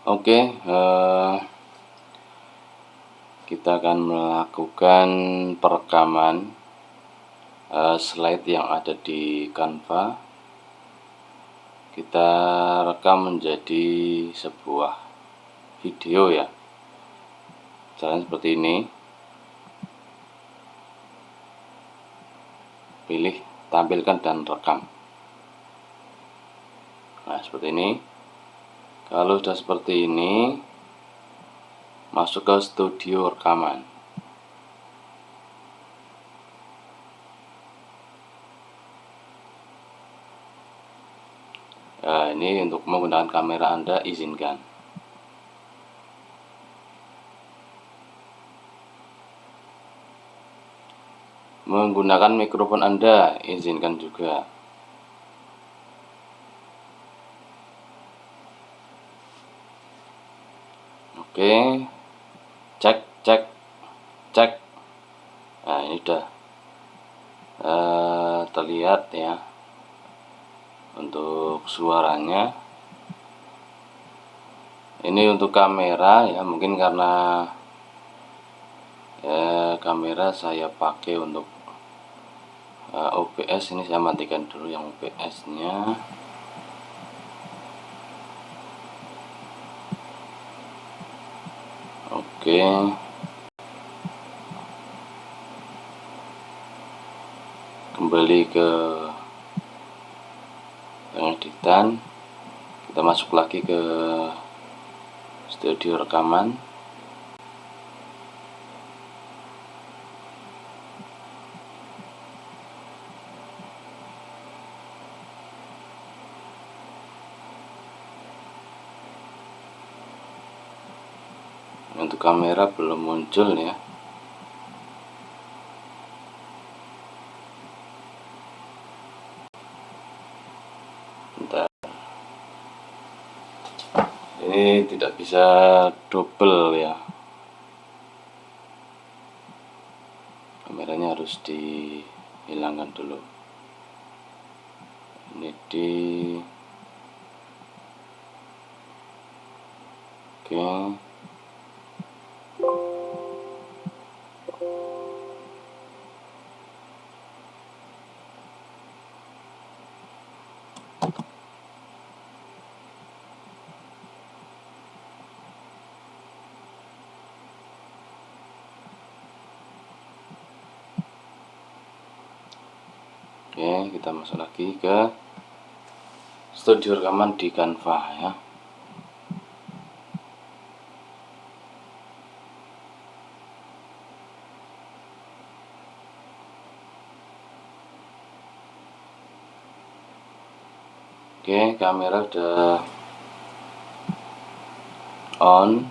Oke, kita akan melakukan perekaman slide yang ada di Canva. Kita rekam menjadi sebuah video ya. Caranya seperti ini. Pilih tampilkan dan rekam. Nah, seperti ini. Kalau sudah seperti ini, masuk ke studio rekaman. Nah, ini untuk menggunakan kamera Anda, izinkan. Menggunakan mikrofon Anda, izinkan juga. Oke, cek. Nah, ini udah terlihat ya untuk suaranya. Ini untuk kamera ya, mungkin karena kamera saya pakai untuk OBS. Ini saya matikan dulu yang OBS nya. Oke, kembali ke pengeditan. Kita masuk lagi ke studio rekaman. Untuk kamera belum muncul ya. Bentar. Ini tidak bisa double ya. Kameranya harus dihilangkan dulu. Ini di oke. Oke, kita masuk lagi ke studio rekaman di Canva ya. Oke, kamera udah on.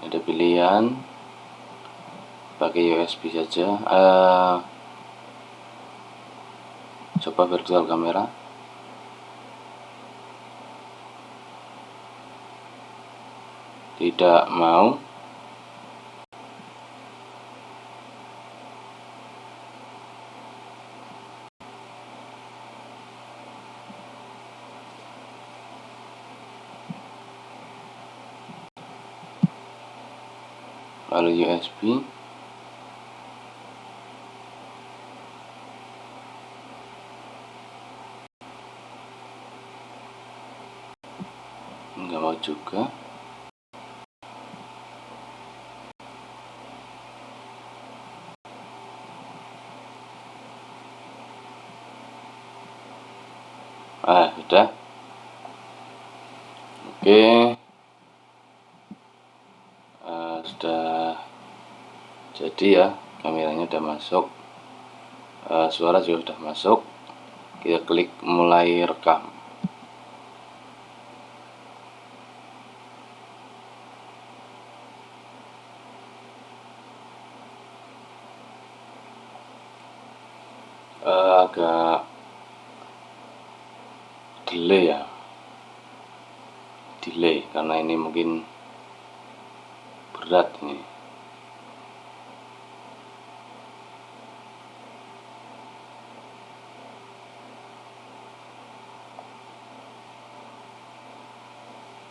Ada pilihan pakai USB saja. Coba virtual kamera. Tidak mau. Lalu USB. Enggak mau juga. Sudah. Oke, sudah jadi ya, kameranya udah masuk, suara juga sudah masuk. Kita klik mulai rekam. Agak delay ya, karena ini mungkin berat ini.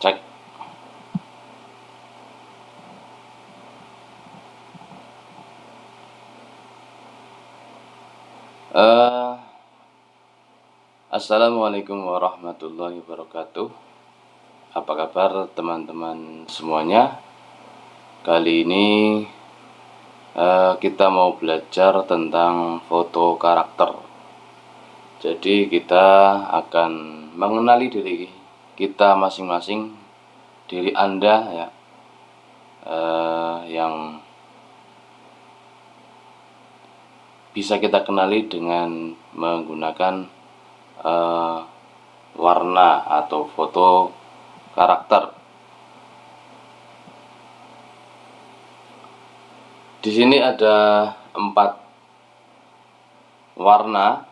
cek. Assalamualaikum warahmatullahi wabarakatuh. Apa kabar teman-teman semuanya? Kali ini kita mau belajar tentang foto karakter. Jadi kita akan mengenali diri kita masing-masing, diri Anda ya, yang bisa kita kenali dengan menggunakan warna atau foto karakter. Di sini ada 4 warna,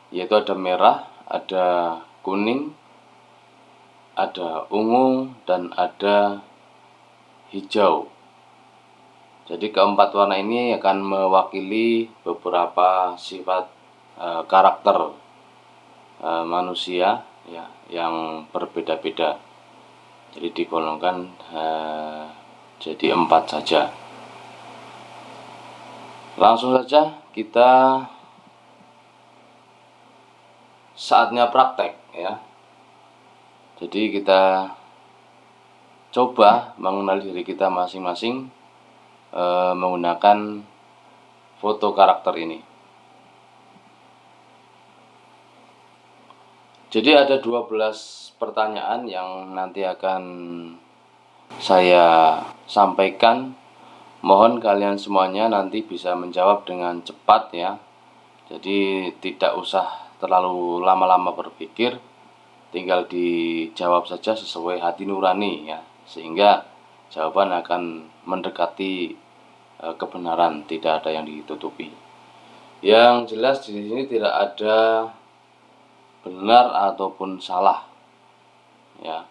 yaitu ada merah, ada kuning, ada ungu, dan ada hijau. Jadi keempat warna ini akan mewakili beberapa sifat karakter manusia ya, yang berbeda-beda. Jadi digolongkan jadi 4 saja. Langsung saja kita saatnya praktek ya. Jadi kita coba mengenali diri kita masing-masing menggunakan foto karakter ini. Jadi ada 12 pertanyaan yang nanti akan saya sampaikan. Mohon kalian semuanya nanti bisa menjawab dengan cepat ya. Jadi tidak usah terlalu lama-lama berpikir, tinggal dijawab saja sesuai hati nurani ya, sehingga jawaban akan mendekati kebenaran, tidak ada yang ditutupi. Yang jelas di sini tidak ada benar ataupun salah ya,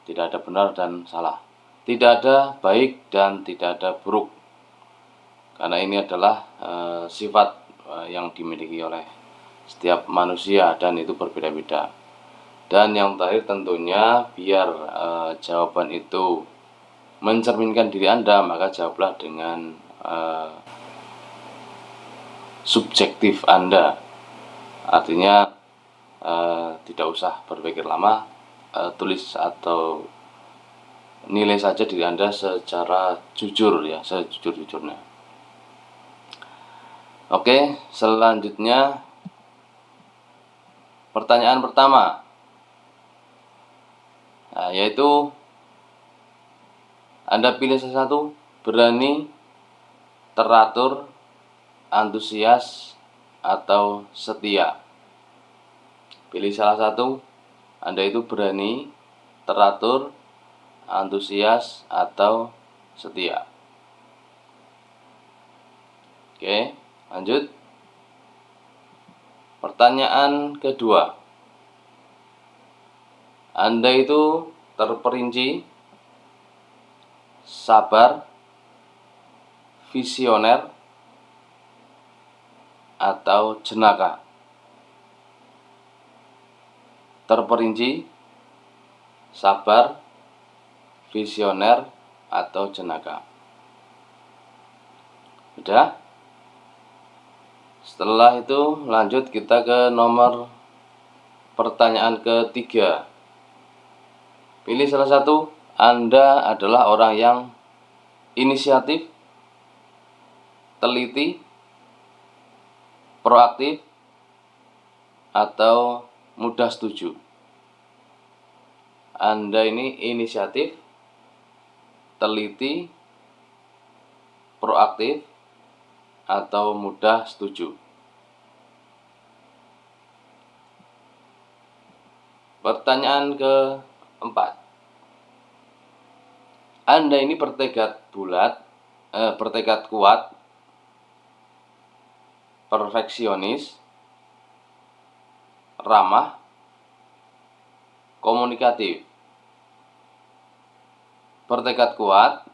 tidak ada benar dan salah, tidak ada baik dan tidak ada buruk, karena ini adalah sifat yang dimiliki oleh setiap manusia dan itu berbeda-beda. Dan yang terakhir tentunya biar jawaban itu mencerminkan diri Anda, maka jawablah dengan subjektif Anda. Artinya tidak usah berpikir lama, tulis atau nilai saja diri Anda secara jujur ya, sejujur-jujurnya. Oke, selanjutnya pertanyaan pertama, yaitu Anda pilih salah satu: berani, teratur, antusias, atau setia. Pilih salah satu. Anda itu berani, teratur, antusias, atau setia. Oke, lanjut. Pertanyaan kedua, Anda itu terperinci, sabar, visioner, atau jenaka. Terperinci, sabar, visioner, atau jenaka. Sudah? Setelah itu lanjut kita ke nomor pertanyaan ketiga. Pilih salah satu. Anda adalah orang yang inisiatif, teliti, proaktif, atau mudah setuju. Anda ini inisiatif, teliti, proaktif, atau mudah setuju. Pertanyaan keempat, Anda ini bertekad kuat, perfeksionis, ramah, komunikatif. Bertekad kuat,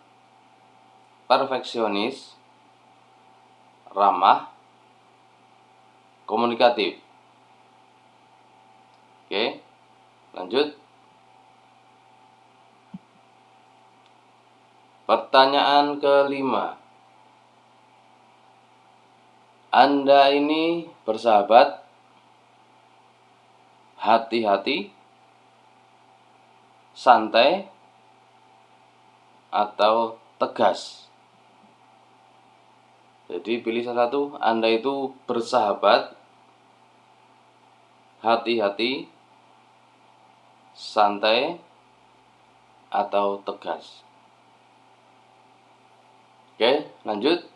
perfeksionis, ramah, komunikatif. Oke, lanjut. Pertanyaan kelima. Anda ini bersahabat, hati-hati, santai, atau tegas? Jadi pilih salah satu. Anda itu bersahabat, hati-hati, santai, atau tegas. Oke, lanjut.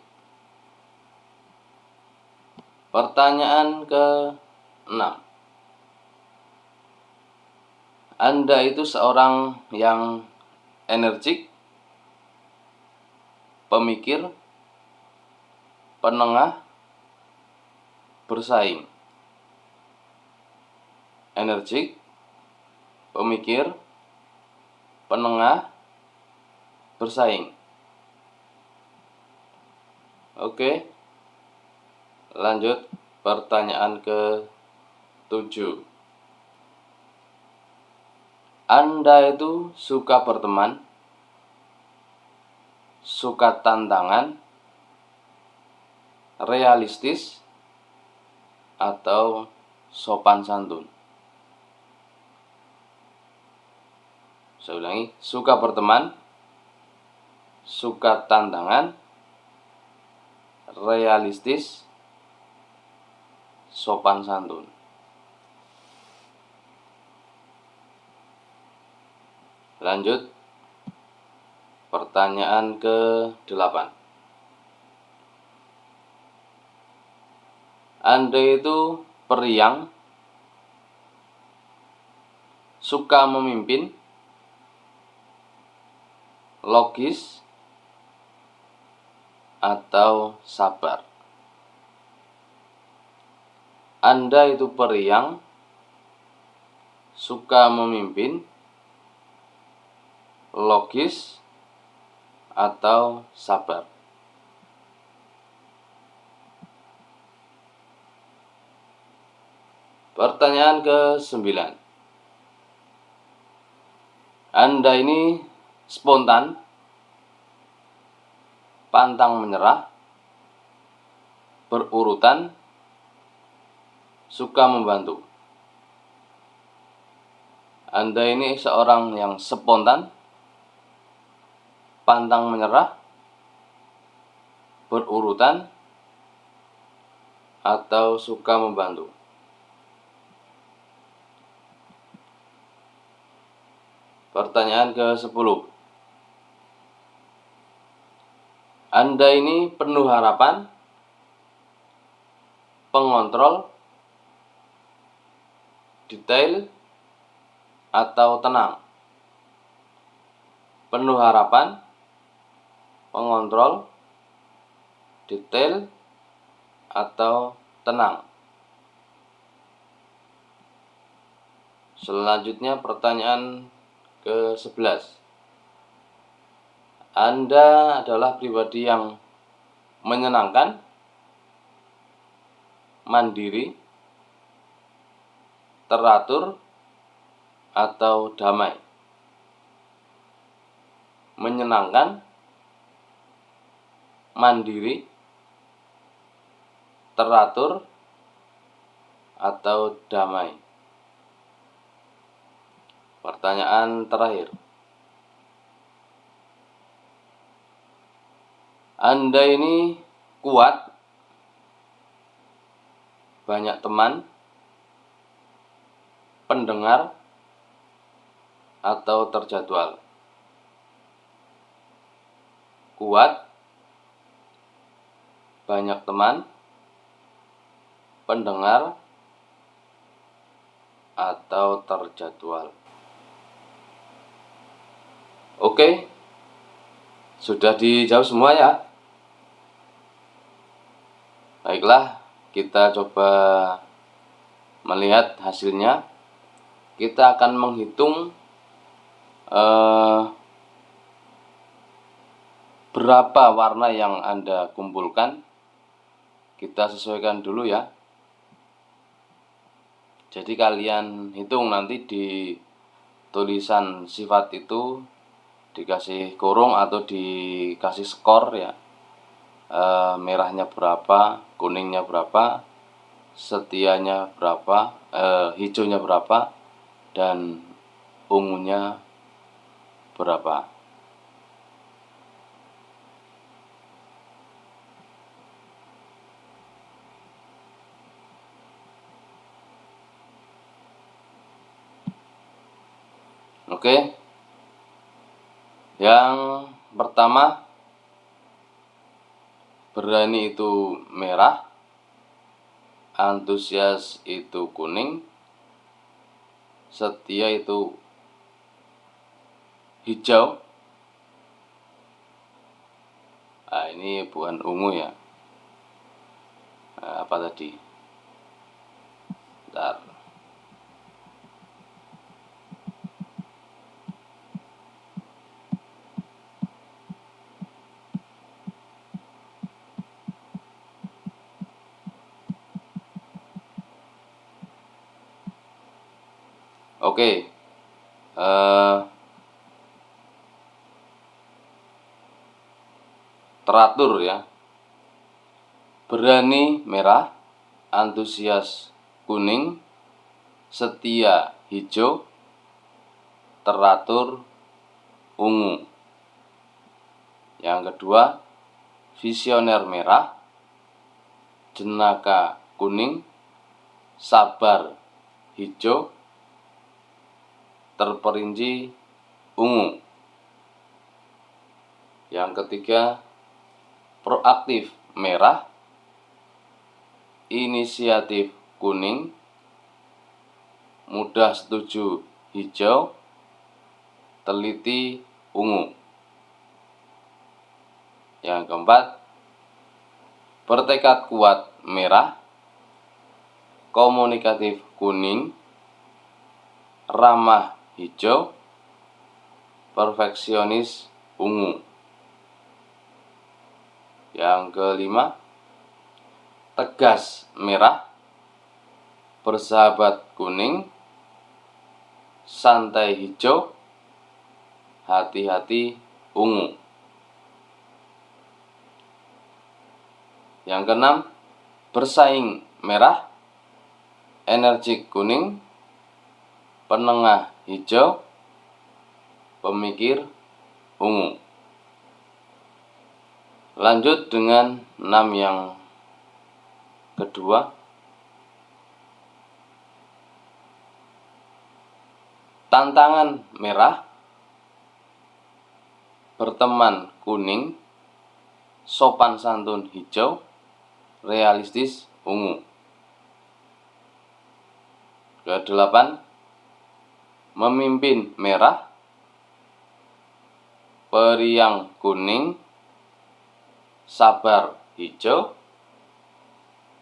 Pertanyaan ke-6. Anda itu seorang yang energik, pemikir, penengah, bersaing. Energik, pemikir, penengah, bersaing. Oke, lanjut. Pertanyaan ke-7. Anda itu suka berteman, suka tantangan, realistis, atau sopan santun? Saya ulangi, suka berteman, suka tantangan, realistis, sopan santun. Lanjut. Pertanyaan ke-8. Anda itu periang, suka memimpin, logis, atau sabar? Anda itu periang, suka memimpin, logis, atau sabar? Pertanyaan ke-9. Anda ini spontan, pantang menyerah, berurutan, suka membantu. Anda ini seorang yang spontan, pantang menyerah, berurutan, atau suka membantu? Pertanyaan ke-10. Anda ini penuh harapan, pengontrol, detail, atau tenang? Penuh harapan, pengontrol, detail, atau tenang? Selanjutnya pertanyaan ke-11. Anda adalah pribadi yang menyenangkan, mandiri, teratur, atau damai? Menyenangkan, mandiri, teratur, atau damai? Pertanyaan terakhir. Anda ini kuat, banyak teman, pendengar, atau terjadwal? Kuat, banyak teman, pendengar, atau terjadwal? Oke, sudah dijawab semua ya. Baiklah, kita coba melihat hasilnya. Kita akan menghitung berapa warna yang Anda kumpulkan. Kita sesuaikan dulu ya. Jadi kalian hitung nanti di tulisan sifat itu dikasih kurung atau dikasih skor ya, merahnya berapa, kuningnya berapa, setianya berapa, hijaunya berapa, dan ungunya berapa. Oke, yang pertama, berani itu merah, antusias itu kuning, setia itu hijau. Nah, ini bukan ungu ya. Nah, apa tadi? Bentar. Oke, teratur ya. Berani merah, antusias kuning, setia hijau, teratur ungu. Yang kedua, visioner merah, jenaka kuning, sabar hijau, terperinci ungu. Yang ketiga, proaktif merah, inisiatif kuning, mudah setuju hijau, teliti ungu. Yang keempat, bertekad kuat merah, komunikatif kuning, ramah hijau, perfeksionis ungu. Yang kelima, tegas merah, bersahabat kuning, santai hijau, hati-hati ungu. Yang keenam, bersaing merah, energik kuning, penengah hijau, pemikir ungu. Lanjut dengan 6 yang kedua. Tantangan merah, berteman kuning, sopan santun hijau, realistis ungu. Ke-8, memimpin merah, periang kuning, sabar hijau,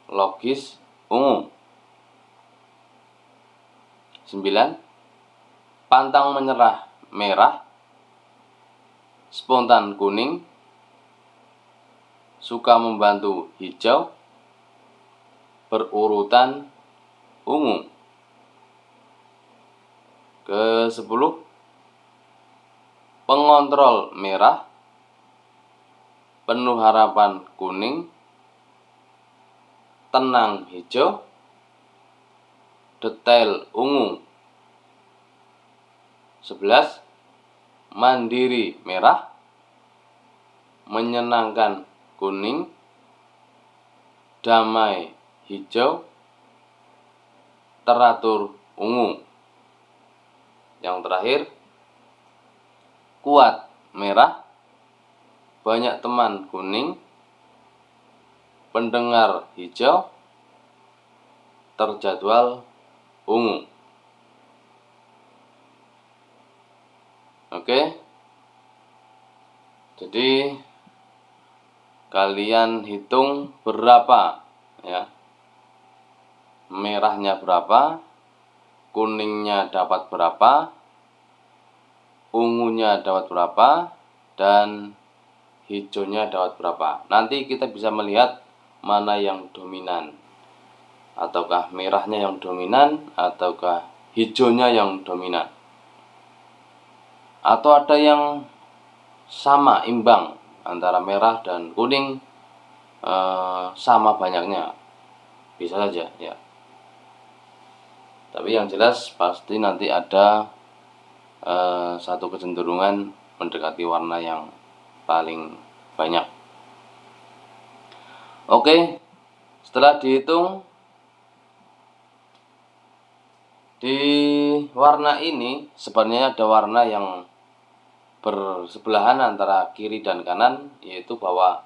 logis ungu. 9, pantang menyerah merah, spontan kuning, suka membantu hijau, berurutan ungu. Ke-10, pengontrol merah, penuh harapan kuning, tenang hijau, detail ungu. 11, mandiri merah, menyenangkan kuning, damai hijau, teratur ungu. Yang terakhir, kuat merah, banyak teman kuning, pendengar hijau, terjadwal ungu. Oke, jadi kalian hitung berapa ya, merahnya berapa, kuningnya dapat berapa, ungunya dapat berapa, dan hijaunya dapat berapa. Nanti kita bisa melihat mana yang dominan, ataukah merahnya yang dominan, ataukah hijaunya yang dominan, atau ada yang sama imbang antara merah dan kuning, sama banyaknya, bisa saja ya. Tapi yang jelas pasti nanti ada satu kecenderungan mendekati warna yang paling banyak. Oke, setelah dihitung di warna ini sebenarnya ada warna yang bersebelahan antara kiri dan kanan, yaitu bahwa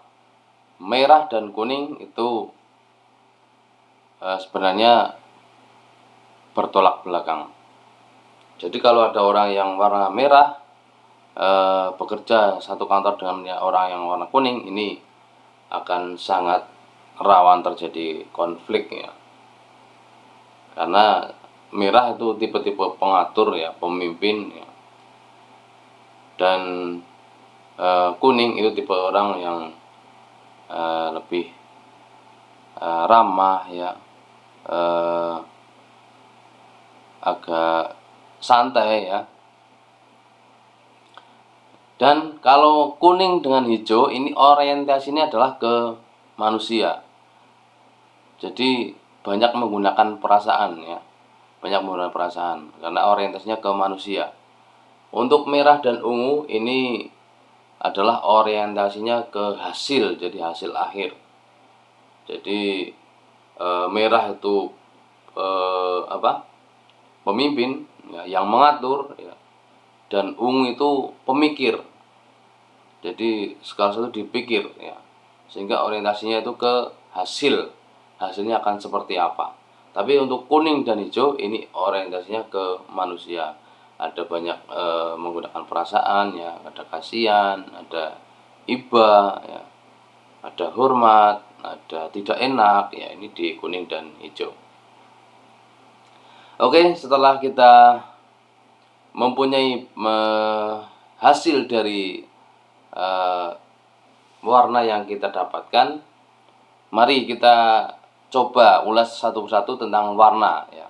merah dan kuning itu sebenarnya bertolak belakang. Jadi kalau ada orang yang warna merah bekerja satu kantor dengan orang yang warna kuning, ini akan sangat rawan terjadi konflik ya. Karena merah itu tipe-tipe pengatur ya, pemimpin ya. Dan kuning itu tipe orang yang lebih ramah ya, agak santai ya. Dan kalau kuning dengan hijau ini orientasinya adalah ke manusia. Jadi banyak menggunakan perasaan ya, banyak menggunakan perasaan karena orientasinya ke manusia. Untuk merah dan ungu ini adalah orientasinya ke hasil, jadi hasil akhir. Jadi merah itu pemimpin ya, yang mengatur ya, dan ungu itu pemikir. Jadi segala sesuatu dipikir ya, sehingga orientasinya itu ke hasilnya akan seperti apa. Tapi untuk kuning dan hijau ini orientasinya ke manusia. Ada banyak menggunakan perasaan ya, ada kasihan, ada iba ya, ada hormat, ada tidak enak ya, ini di kuning dan hijau. Oke, setelah kita mempunyai hasil dari warna yang kita dapatkan, mari kita coba ulas satu persatu tentang warna ya.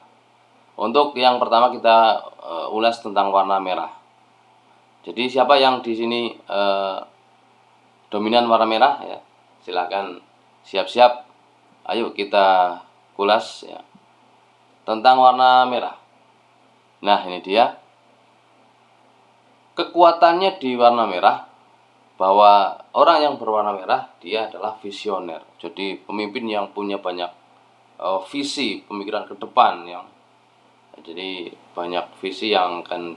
Untuk yang pertama kita ulas tentang warna merah. Jadi siapa yang di sini dominan warna merah ya, silakan siap-siap. Ayo kita kulas ya tentang warna merah. Nah, ini dia kekuatannya di warna merah, bahwa orang yang berwarna merah dia adalah visioner. Jadi pemimpin yang punya banyak visi, pemikiran ke depan yang jadi banyak visi yang akan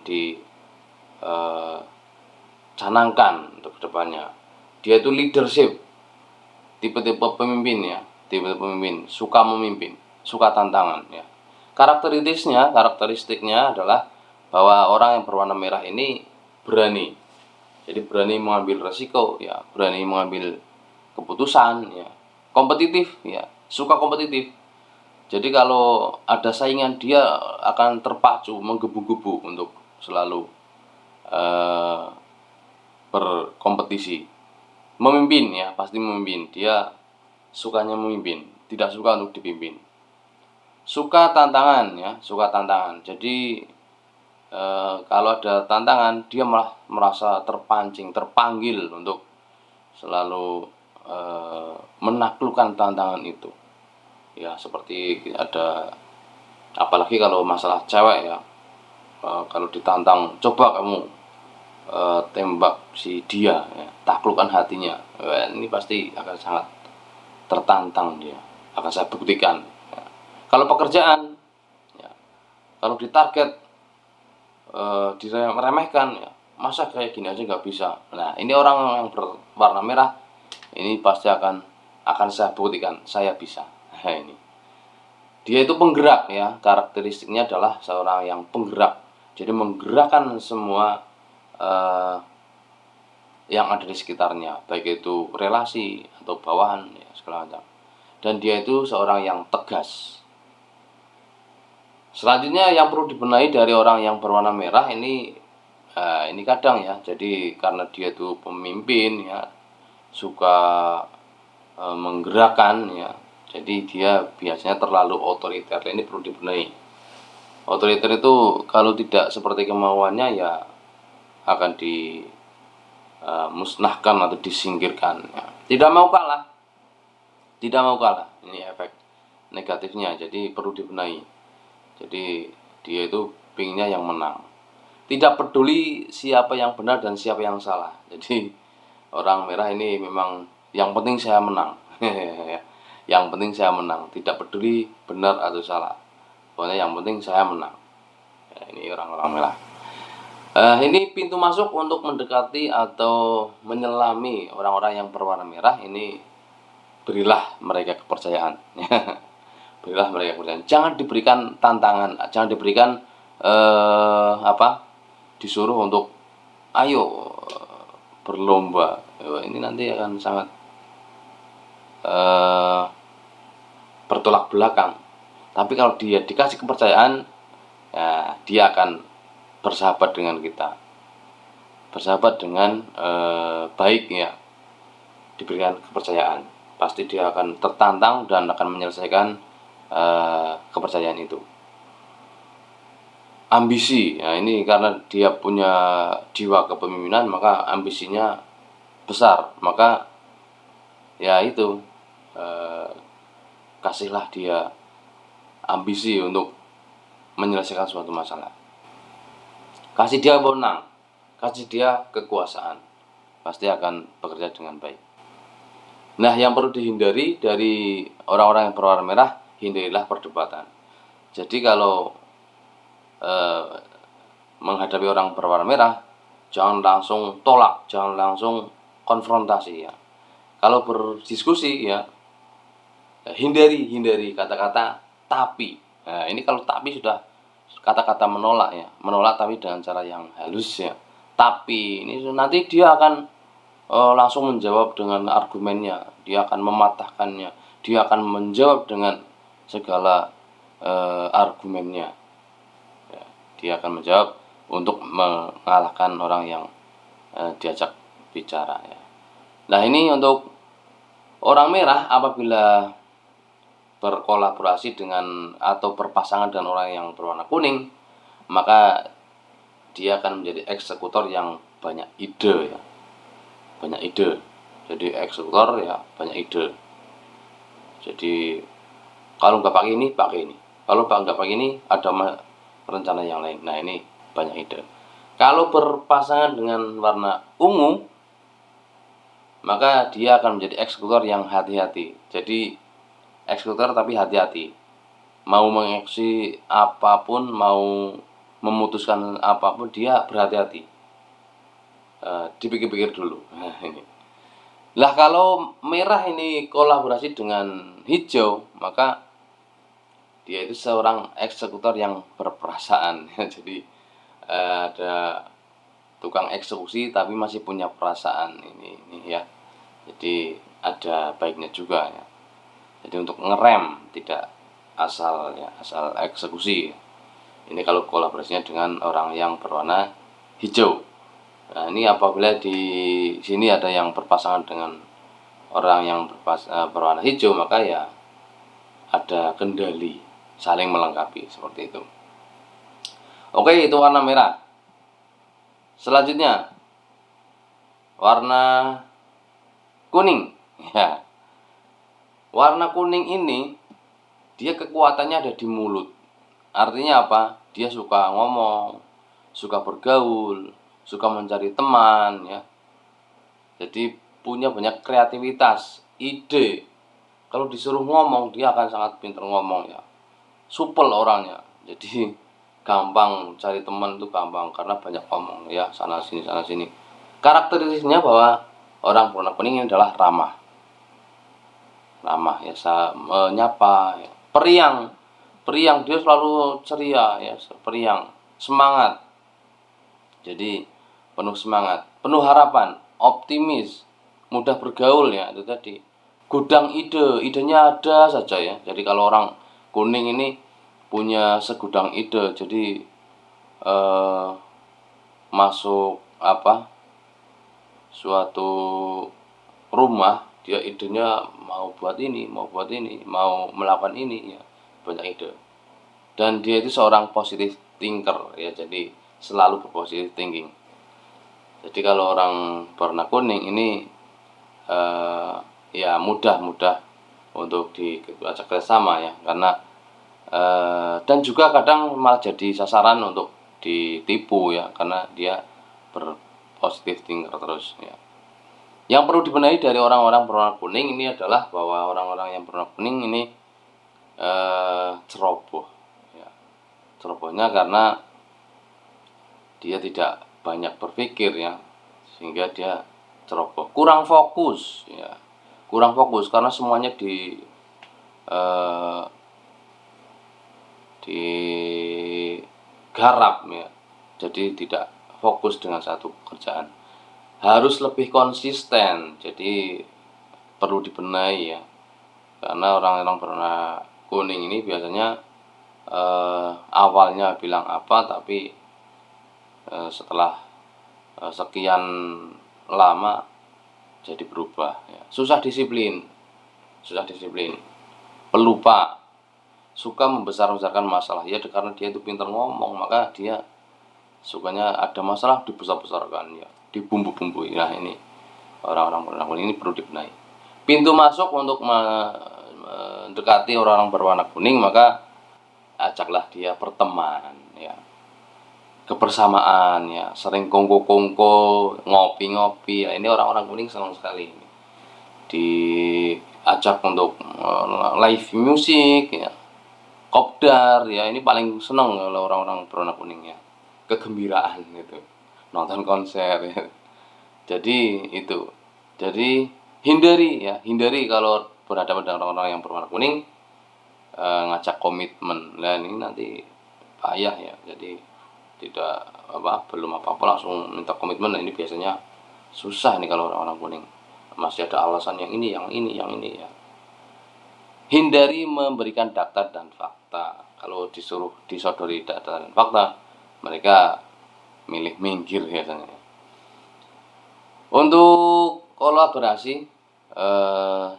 dicanangkan untuk kedepannya. Dia itu leadership, tipe-tipe pemimpin ya, tipe-tipe pemimpin, suka memimpin, suka tantangan ya. Karakteristiknya adalah bahwa orang yang berwarna merah ini berani. Jadi berani mengambil resiko ya, berani mengambil keputusan ya, kompetitif ya, suka kompetitif. Jadi kalau ada saingan dia akan terpacu, menggebu-gebu untuk selalu berkompetisi. Memimpin ya, pasti memimpin. Dia sukanya memimpin, tidak suka untuk dipimpin. Suka tantangan ya, suka tantangan. Jadi kalau ada tantangan dia malah merasa terpancing, terpanggil untuk selalu menaklukkan tantangan itu ya. Seperti ada, apalagi kalau masalah cewek ya, kalau ditantang, coba kamu tembak si dia ya, taklukkan hatinya, ini pasti akan sangat tertantang dia, akan saya buktikan ya. Kalau pekerjaan ya, kalau ditarget diremehkan ya, masa kayak gini aja nggak bisa. Nah, ini orang yang berwarna merah ini pasti akan saya buktikan saya bisa. Nah, ini dia itu penggerak ya, karakteristiknya adalah seorang yang penggerak. Jadi menggerakkan semua yang ada di sekitarnya, baik itu relasi atau bawahan ya, segala macam. Dan dia itu seorang yang tegas. Selanjutnya yang perlu dibenahi dari orang yang berwarna merah ini kadang ya, jadi karena dia itu pemimpin ya, suka menggerakkan ya, jadi dia biasanya terlalu otoriter. Ini perlu dibenahi. Otoriter itu kalau tidak seperti kemauannya ya akan musnahkan atau disingkirkan ya. Tidak mau kalah, ini efek negatifnya, jadi perlu dibenahi. Jadi dia itu pinginnya yang menang, tidak peduli siapa yang benar dan siapa yang salah. Jadi orang merah ini memang yang penting saya menang. Yang penting saya menang, tidak peduli benar atau salah, pokoknya yang penting saya menang ya. Ini orang-orang merah. Ini pintu masuk untuk mendekati atau menyelami orang-orang yang berwarna merah. Ini berilah mereka kepercayaan. Berilah mereka kepercayaan. Jangan diberikan tantangan, jangan diberikan disuruh untuk ayo berlomba. Ini nanti akan sangat bertolak belakang. Tapi kalau dia dikasih kepercayaan, ya, dia akan bersahabat dengan kita, bersahabat dengan baik ya. Diberikan kepercayaan, pasti dia akan tertantang dan akan menyelesaikan kepercayaan itu. Ambisi, ya ini karena dia punya jiwa kepemimpinan, maka ambisinya besar. Maka ya itu, kasihlah dia ambisi untuk menyelesaikan suatu masalah. Kasih dia wewenang, kasih dia kekuasaan, pasti akan bekerja dengan baik. Nah, yang perlu dihindari dari orang-orang yang berwarna merah, hindarilah perdebatan. Jadi kalau menghadapi orang berwarna merah, jangan langsung tolak, jangan langsung konfrontasi ya. Kalau berdiskusi ya, hindari kata-kata tapi. Nah, ini kalau tapi sudah kata-kata menolak ya, menolak tapi dengan cara yang halus ya. Tapi ini nanti dia akan langsung menjawab dengan argumennya, dia akan mematahkannya, dia akan menjawab dengan segala argumennya ya. Dia akan menjawab untuk mengalahkan orang yang diajak bicara ya. Nah, ini untuk orang merah apabila berkolaborasi dengan atau berpasangan dengan orang yang berwarna kuning, maka dia akan menjadi eksekutor yang banyak ide ya. Banyak ide. Jadi eksekutor ya banyak ide. Jadi kalau nggak pakai ini, pakai ini. Kalau nggak pakai ini, ada rencana yang lain. Nah, ini banyak ide. Kalau berpasangan dengan warna ungu, maka dia akan menjadi eksekutor yang hati-hati. Jadi eksekutor tapi hati-hati. Mau mengeksekusi apapun, mau memutuskan apapun, dia berhati-hati. Dipikir-pikir dulu. Nah, ini. Lah kalau merah ini kolaborasi dengan hijau, maka dia itu seorang eksekutor yang berperasaan. Jadi ada tukang eksekusi tapi masih punya perasaan ini ya. Jadi ada baiknya juga ya. Jadi untuk ngerem, tidak asal ya, asal eksekusi. Ini kalau kolaborasinya dengan orang yang berwarna hijau. Nah, ini apabila di sini ada yang berpasangan dengan orang yang berwarna hijau, maka ya ada kendali, saling melengkapi seperti itu. Oke, itu warna merah. Selanjutnya warna kuning ya. Warna kuning ini dia kekuatannya ada di mulut. Artinya apa? Dia suka ngomong, suka bergaul, suka mencari teman ya. Jadi punya banyak kreativitas, ide. Kalau disuruh ngomong, dia akan sangat pintar ngomong ya. Supel orangnya. Jadi gampang cari teman itu gampang karena banyak ngomong ya, sana sini. Karakteristiknya bahwa orang berwarna kuning ini adalah ramah ya, menyapa ya. Periang dia selalu ceria ya, periang, semangat. Jadi penuh semangat, penuh harapan, optimis, mudah bergaul ya, itu tadi. Gudang idenya ada saja ya. Jadi kalau orang kuning ini punya segudang ide, jadi masuk suatu rumah, dia idenya mau buat ini, mau melakukan ini ya, banyak ide. Dan dia itu seorang positive thinker ya, jadi selalu berpositive thinking. Jadi kalau orang berwarna kuning ini ya mudah untuk diajak kerjasama ya, karena dan juga kadang malah jadi sasaran untuk ditipu ya, karena dia berpositif thinker terus ya. Yang perlu dibenahi dari orang-orang berwarna kuning ini adalah bahwa orang-orang yang berwarna kuning ini ceroboh ya. Cerobohnya karena dia tidak banyak berpikir ya, sehingga dia ceroboh, kurang fokus ya, karena semuanya digarap ya, jadi tidak fokus dengan satu pekerjaan. Harus lebih konsisten, jadi perlu dibenahi ya, karena orang-orang berwarna kuning ini biasanya awalnya bilang apa, tapi setelah sekian lama jadi berubah ya. Susah disiplin, pelupa, suka membesar-besarkan masalah ya, karena dia itu pintar ngomong, maka dia sukanya ada masalah dibesar-besarkan ya, dibumbu-bumbui. Nah, ini orang-orang berwarna kuning ini perlu dibenahi. Pintu masuk untuk mendekati orang-orang berwarna kuning, maka ajaklah dia berteman ya, kebersamaan ya, sering kongko-kongko, ngopi-ngopi ya. Ini orang-orang kuning senang sekali diajak untuk live music ya, kopdar ya, ini paling senang kalau orang-orang berwarna kuning ya, kegembiraan gitu, nonton konser ya. Jadi itu, jadi hindari kalau berhadapan dengan orang-orang yang berwarna kuning ngajak komitmen. Nah, ini nanti payah ya, jadi tidak belum apa-apa langsung minta komitmen. Nah, ini biasanya susah nih kalau orang-orang kuning, masih ada alasan yang ini ya. Hindari memberikan data dan fakta. Kalau disuruh disodori data dan fakta, mereka milih minggir biasanya. Untuk kolaborasi,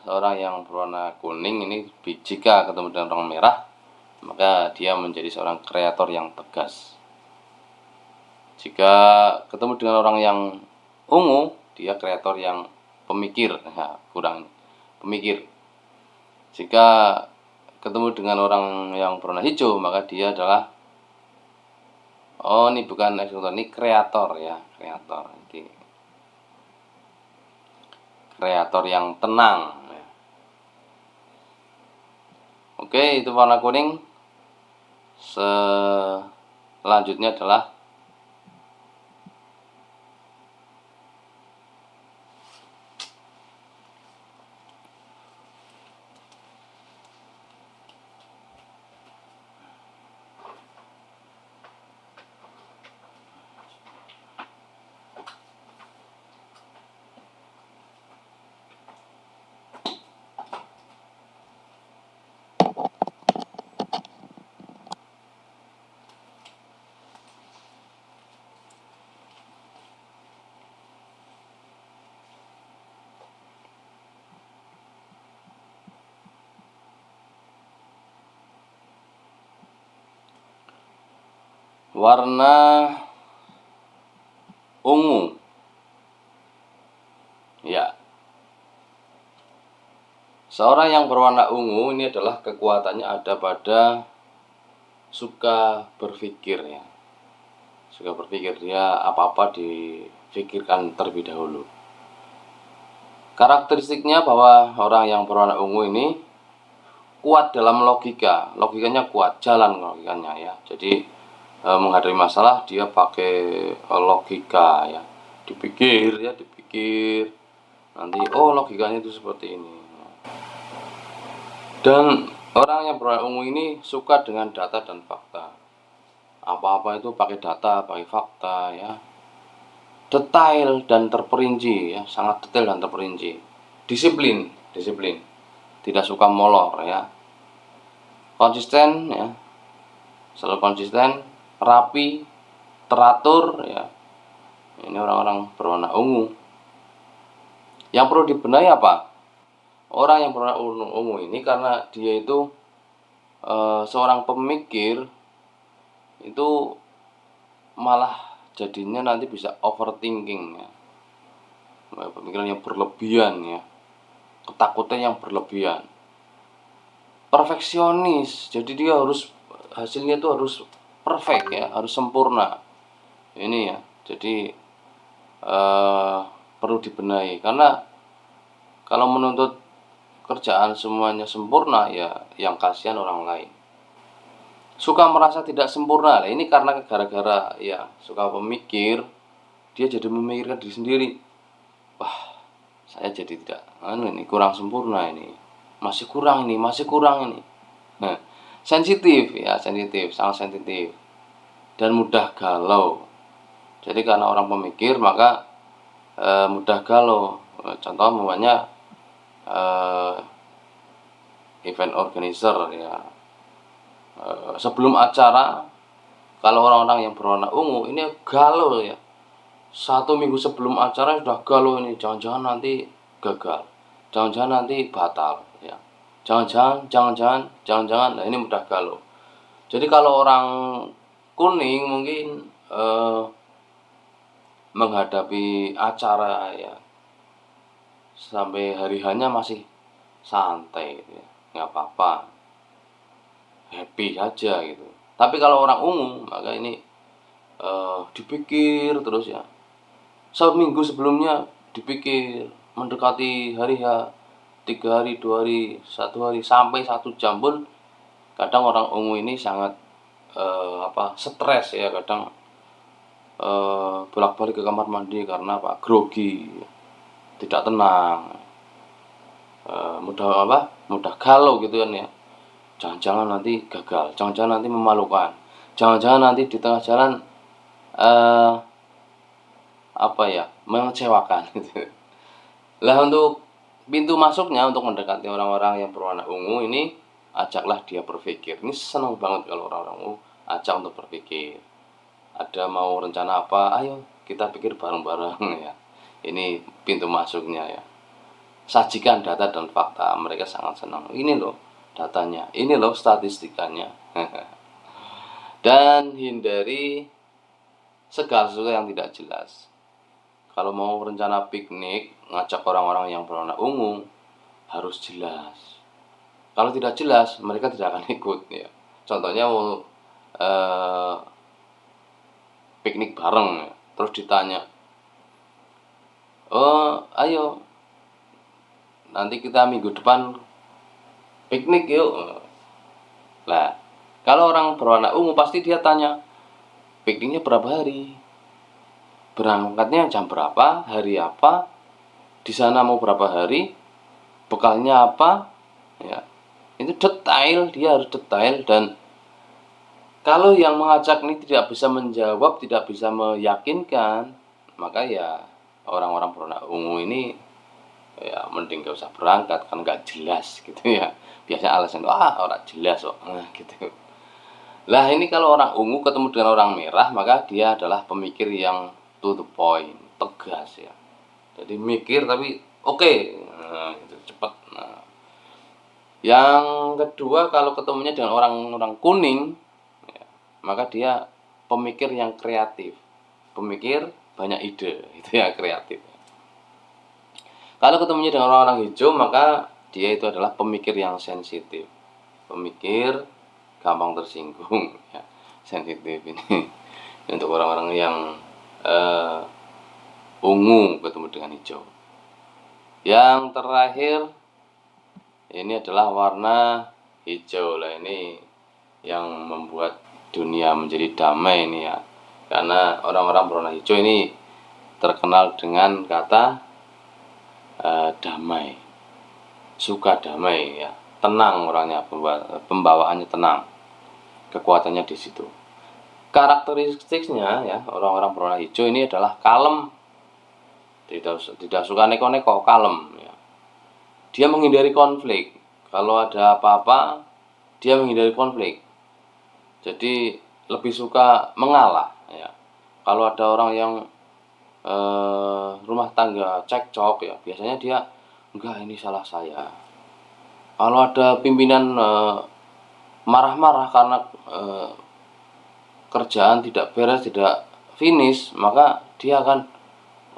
seorang yang berwarna kuning ini jika ketemu dengan orang merah, maka dia menjadi seorang kreator yang tegas. Jika ketemu dengan orang yang ungu, dia kreator yang pemikir, ya, kurang pemikir. Jika ketemu dengan orang yang berwarna hijau, maka dia adalah ini bukan eksekutor, ini kreator ya, kreator. Jadi kreator yang tenang. Oke, itu warna kuning. Selanjutnya adalah warna ungu ya. Seorang yang berwarna ungu ini adalah kekuatannya ada pada suka berpikir ya, suka berpikir, dia apa-apa dipikirkan terlebih dahulu. Karakteristiknya bahwa orang yang berwarna ungu ini kuat dalam logikanya kuat, jalan logikanya ya. Jadi menghadapi masalah dia pakai logika ya, dipikir nanti logikanya itu seperti ini. Dan orang yang berwarna ungu ini suka dengan data dan fakta, apa-apa itu pakai data, pakai fakta ya, detail dan terperinci ya, sangat detail dan terperinci. Disiplin, tidak suka molor ya, konsisten ya, selalu konsisten, rapi, teratur ya. Ini orang-orang berwarna ungu. Yang perlu dibenahi apa? Orang yang berwarna ungu ini karena dia itu seorang pemikir, itu malah jadinya nanti bisa overthinking ya, pemikiran yang berlebihan ya, ketakutan yang berlebihan, perfeksionis, jadi dia harus hasilnya itu harus perfect ya, harus sempurna ini ya. Jadi perlu dibenahi, karena kalau menuntut kerjaan semuanya sempurna ya yang kasihan orang lain. Suka merasa tidak sempurna, lah ini karena gara-gara ya suka pemikir, dia jadi memikirkan diri sendiri. Wah, saya jadi tidak ini kurang sempurna, ini masih kurang, ini masih kurang ini. Nah, sensitif ya, sensitif, sangat sensitif dan mudah galau. Jadi karena orang pemikir maka mudah galau. Contoh namanya event organizer ya, sebelum acara kalau orang-orang yang berwarna ungu ini galau ya, 1 minggu sebelum acara sudah galau, ini jangan-jangan nanti gagal, jangan-jangan nanti batal ya, jangan-jangan, nah ini mudah galau. Jadi kalau orang kuning mungkin menghadapi acara ya sampai hari hanya masih santai gitu ya, nggak apa-apa, happy aja gitu. Tapi kalau orang ungu maka ini dipikir terus ya, seminggu sebelumnya dipikir, mendekati hari H 3 hari, 2 hari, 1 hari, sampai 1 jam pun kadang orang ungu ini sangat stres ya, kadang bolak-balik ke kamar mandi karena grogi, tidak tenang, mudah galau gitu kan ya. Jangan-jangan nanti gagal, jangan-jangan nanti memalukan, jangan-jangan nanti di tengah jalan mengecewakan gitu. Lah untuk pintu masuknya untuk mendekati orang-orang yang berwarna ungu ini, ajaklah dia berpikir. Ini senang banget kalau orang-orang ungu ajak untuk berpikir. Ada mau rencana apa, ayo kita pikir bareng-bareng ya. Ini pintu masuknya ya. Sajikan data dan fakta, mereka sangat senang. Ini loh datanya, ini loh statistikanya. Dan hindari segala sesuatu yang tidak jelas. Kalau mau rencana piknik, ngajak orang-orang yang berwarna ungu, harus jelas. Kalau tidak jelas, mereka tidak akan ikut ya. Contohnya mau piknik bareng ya, terus ditanya, oh ayo nanti kita minggu depan piknik yuk. Lah, kalau orang berwarna ungu pasti dia tanya, pikniknya berapa hari? Berangkatnya jam berapa? Hari apa? Di sana mau berapa hari? Bekalnya apa? Ya. Itu detail, dia harus detail. Dan kalau yang mengajak ini tidak bisa menjawab, tidak bisa meyakinkan, maka ya orang-orang berwarna ungu ini ya mending gak usah berangkat, kan gak jelas gitu ya. Biasanya alasan, orang jelas kok, gitu. Lah ini kalau orang ungu ketemu dengan orang merah, maka dia adalah pemikir yang to the point, tegas ya. Jadi mikir tapi oke, gitu, cepat. Nah, yang kedua kalau ketemunya dengan orang-orang kuning, ya, maka dia pemikir yang kreatif, pemikir banyak ide, itu ya kreatif. Kalau ketemunya dengan orang-orang hijau, maka dia itu adalah pemikir yang sensitif, pemikir gampang tersinggung, ya, sensitif ini. Untuk orang-orang yang ungu ketemu dengan hijau. Yang terakhir ini adalah warna hijau. Lah ini yang membuat dunia menjadi damai ini ya. Karena orang-orang berwarna hijau ini terkenal dengan kata damai. Suka damai ya. Tenang orangnya, pembawaannya tenang. Kekuatannya di situ. Karakteristiknya ya, orang-orang berwarna hijau ini adalah kalem, tidak suka neko-neko, kalem ya. Dia menghindari konflik. Kalau ada apa-apa dia menghindari konflik, jadi lebih suka mengalah ya. Kalau ada orang yang rumah tangga cekcok ya, biasanya dia enggak, ini salah saya. Kalau ada pimpinan marah-marah karena kerjaan tidak beres, tidak finish, maka dia akan,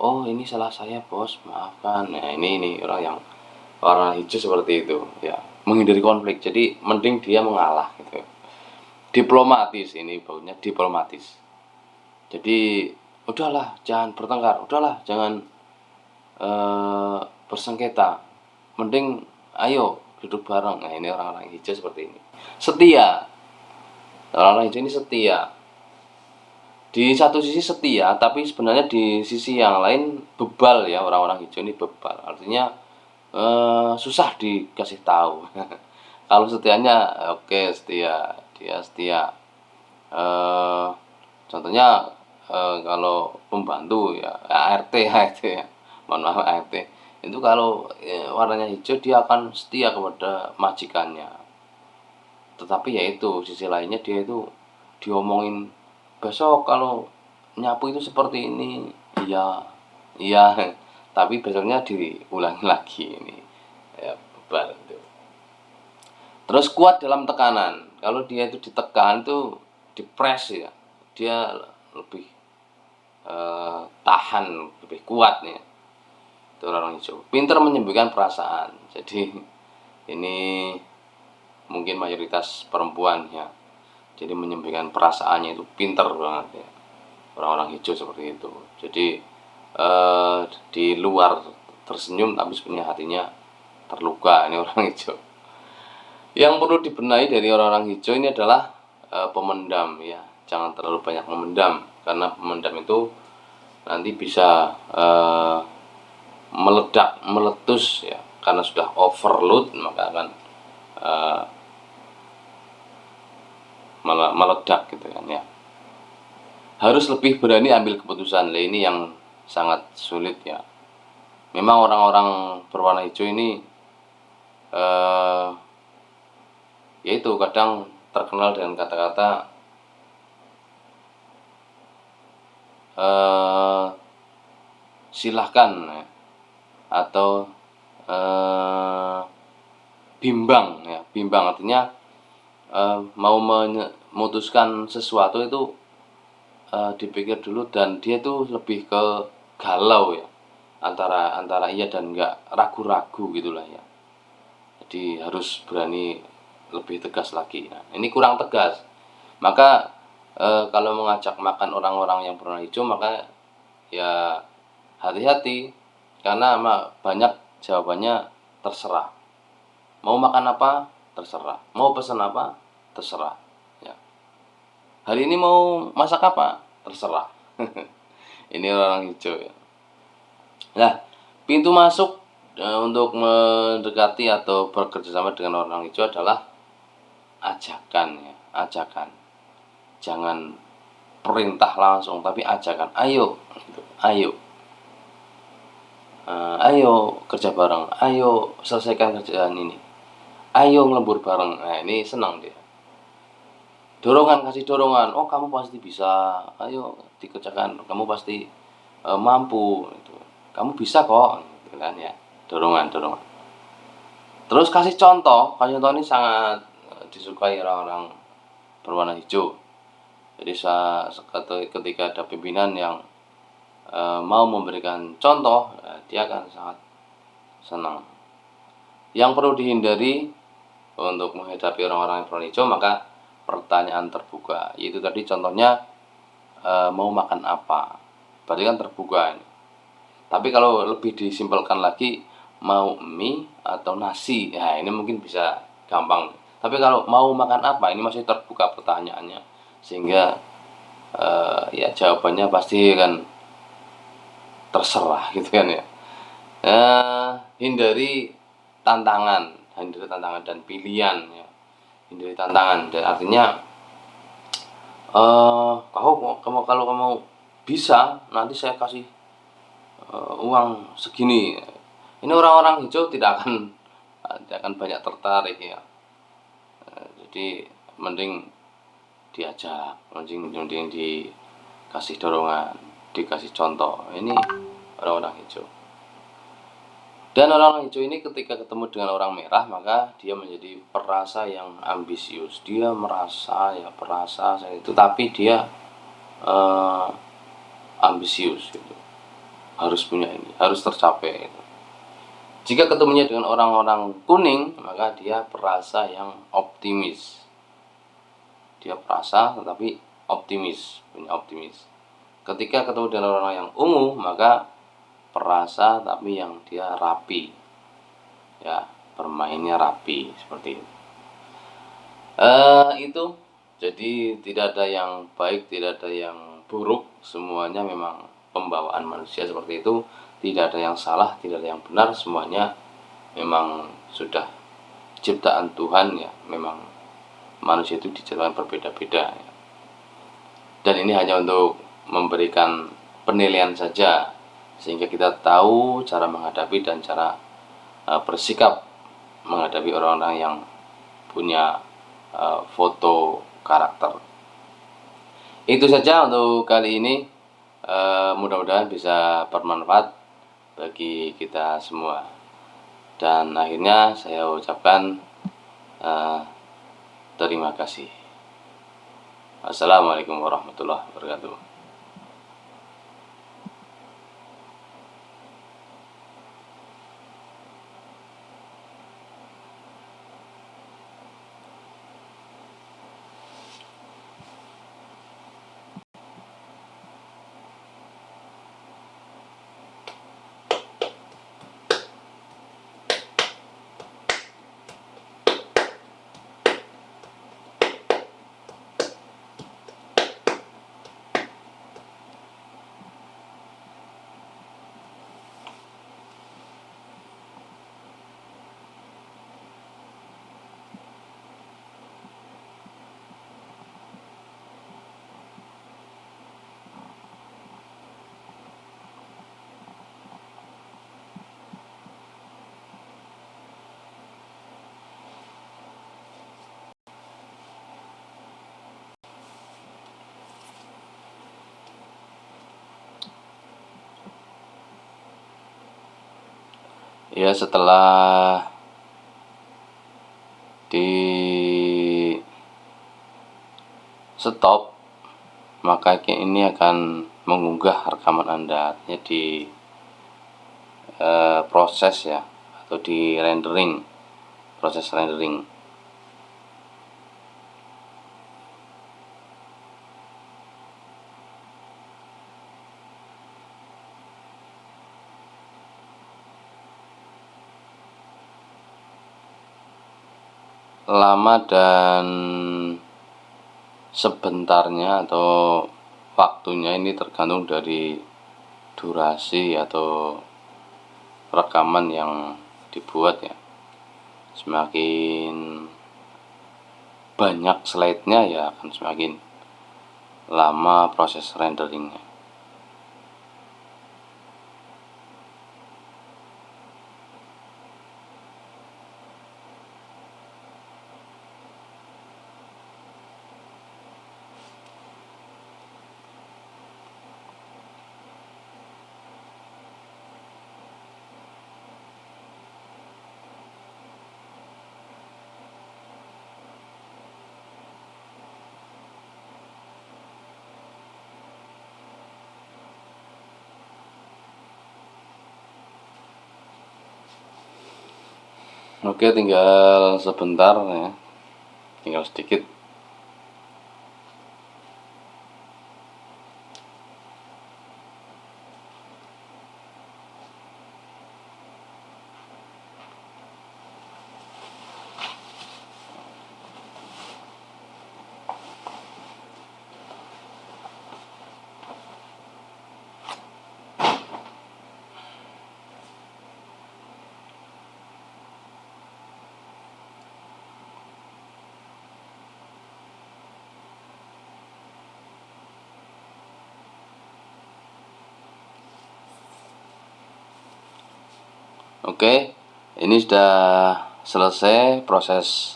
oh ini salah saya bos, maafkan. Nah ini orang yang warna hijau seperti itu ya, menghindari konflik, jadi mending dia mengalah gitu. Diplomatis, ini baunya diplomatis. Jadi udahlah jangan bertengkar, udahlah jangan bersengketa, mending ayo duduk bareng. Nah ini orang-orang hijau seperti ini, setia. Orang-orang hijau ini setia, di satu sisi setia, tapi sebenarnya di sisi yang lain bebal ya. Orang-orang hijau ini bebal, artinya susah dikasih tahu. Kalau setianya oke, setia, dia setia. eh, Contohnya kalau pembantu ya ART ya, mohon maaf ART itu kalau warnanya hijau dia akan setia kepada majikannya. Tetapi ya itu sisi lainnya, dia itu diomongin, besok kalau nyapu itu seperti ini, iya iya, tapi besoknya diulangi lagi ini ya, bebal itu. Terus kuat dalam tekanan, kalau dia itu ditekan itu dipres ya, dia lebih tahan, lebih kuat nih. Itu orang hijau. Pintar menyembunyikan perasaan, jadi ini mungkin mayoritas perempuan ya, jadi menyembunyikan perasaannya itu pintar banget ya, orang-orang hijau seperti itu. Jadi di luar tersenyum tapi sebenarnya hatinya terluka, ini orang hijau. Yang perlu dibenahi dari orang-orang hijau ini adalah pemendam ya, jangan terlalu banyak memendam, karena pemendam itu nanti bisa meledak, meletus ya, karena sudah overload maka akan meledak gitu kan ya. Harus lebih berani ambil keputusan. Nah, ini yang sangat sulit ya. Memang orang-orang berwarna hijau ini yaitu kadang terkenal dengan kata-kata silahkan ya, atau bimbang ya. Bimbang artinya mau memutuskan sesuatu itu dipikir dulu, dan dia tuh lebih ke galau ya, antara iya dan enggak, ragu-ragu gitulah ya. Jadi harus berani lebih tegas lagi. Nah, ini kurang tegas, maka kalau mengajak makan orang-orang yang berwarna hijau, maka ya hati-hati, karena banyak jawabannya terserah. Mau makan apa? Terserah. Mau pesan apa? Terserah. Ya. Hari ini mau masak apa? Terserah. Ini orang hijau ya. Nah, pintu masuk untuk mendekati atau bekerja sama dengan orang hijau adalah ajakan ya, ajakan. Jangan perintah langsung, tapi ajakan. Ayo, gitu. Ayo. Ayo kerja bareng, ayo selesaikan kerjaan ini, ayo ngelembur bareng. Nah ini senang dia. Dorongan, kasih dorongan, oh kamu pasti bisa, ayo dikerjakan, kamu pasti mampu gitu. Kamu bisa kok gitu kan ya. Dorongan. Terus kasih contoh ini sangat disukai orang-orang berwarna hijau. Jadi ketika ada pimpinan yang mau memberikan contoh, dia akan sangat senang. Yang perlu dihindari untuk menghadapi orang-orang yang berwarna hijau, maka pertanyaan terbuka, yaitu tadi contohnya mau makan apa, berarti kan terbuka ini. Tapi kalau lebih disimpelkan lagi, mau mie atau nasi, ya ini mungkin bisa gampang. Tapi kalau mau makan apa, ini masih terbuka pertanyaannya, sehingga ya jawabannya pasti kan terserah gitu kan ya. Hindari tantangan dan pilihan ya. Hindari tantangan, dan artinya kalau kamu bisa, nanti saya kasih uang segini. Ini orang-orang hijau tidak akan banyak tertarik ya. Jadi mending diajak, mending dikasih dorongan, dikasih contoh. Ini orang-orang hijau. Dan orang-orang hijau ini ketika ketemu dengan orang merah, maka dia menjadi perasa yang ambisius. Dia merasa ya perasa itu, tapi dia ambisius gitu. Harus punya ini, harus tercapai gitu. Jika ketemunya dengan orang-orang kuning, maka dia perasa yang optimis. Dia perasa tetapi optimis, punya optimis. Ketika ketemu dengan orang yang ungu, maka perasa tapi yang dia rapi. Ya, bermainnya rapi seperti itu. Itu jadi tidak ada yang baik, tidak ada yang buruk, semuanya memang pembawaan manusia seperti itu. Tidak ada yang salah, tidak ada yang benar, semuanya memang sudah ciptaan Tuhan ya. Memang manusia itu diciptakan berbeda-beda ya. Dan ini hanya untuk memberikan penilaian saja, sehingga kita tahu cara menghadapi dan cara bersikap menghadapi orang-orang yang punya foto karakter. Itu saja untuk kali ini. Mudah-mudahan bisa bermanfaat bagi kita semua. Dan akhirnya saya ucapkan terima kasih. Assalamualaikum warahmatullahi wabarakatuh. Ya, setelah di stop, maka ini akan mengunggah rekaman Anda di proses ya, atau di rendering, proses rendering. Lama dan sebentarnya atau waktunya ini tergantung dari durasi atau rekaman yang dibuat ya. Semakin banyak slide-nya ya akan semakin lama proses renderingnya. Oke, tinggal sebentar ya, tinggal sedikit. Oke, ini sudah selesai proses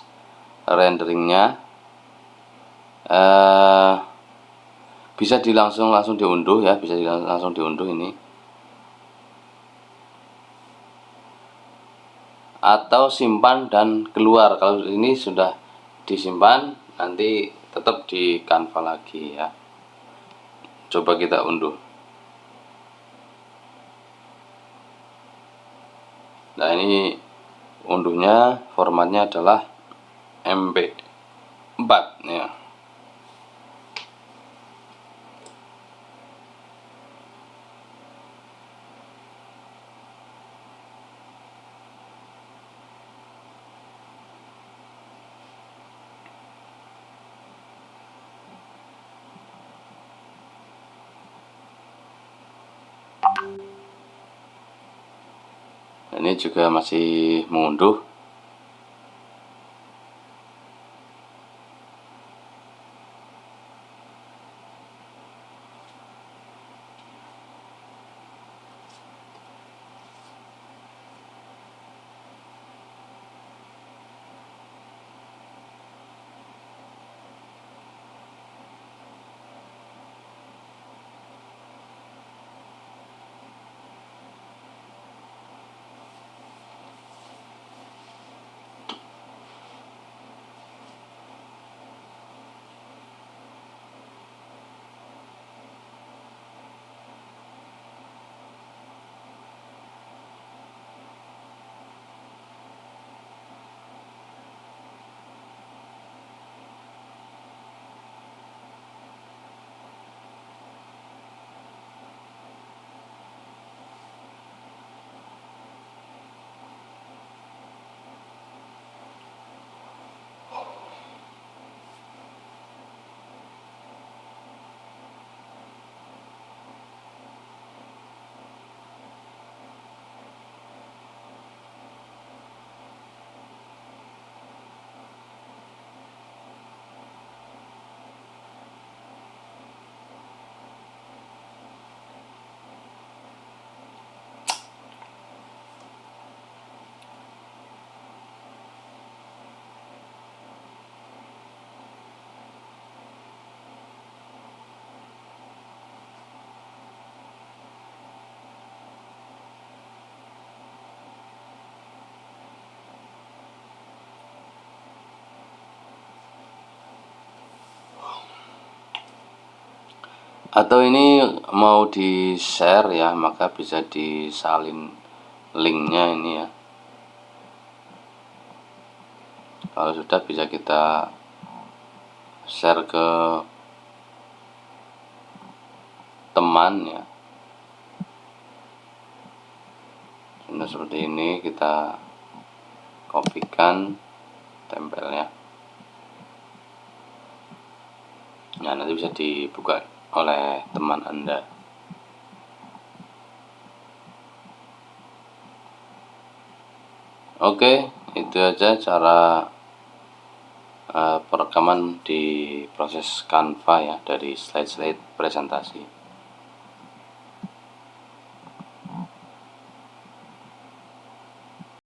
renderingnya. Bisa langsung diunduh ya, bisa langsung diunduh ini. Atau simpan dan keluar. Kalau ini sudah disimpan, nanti tetap di Canva lagi ya. Coba kita unduh. Nah, ini unduhnya formatnya adalah MP4 ya. Ini juga masih mengunduh. Atau ini mau di share ya, maka bisa disalin linknya ini ya. Kalau sudah bisa kita share ke teman ya. Nah, seperti ini kita kopikan tempelnya. Nah, nanti bisa dibuka oleh teman Anda. Oke, itu aja cara perekaman di proses Canva ya, dari slide-slide presentasi.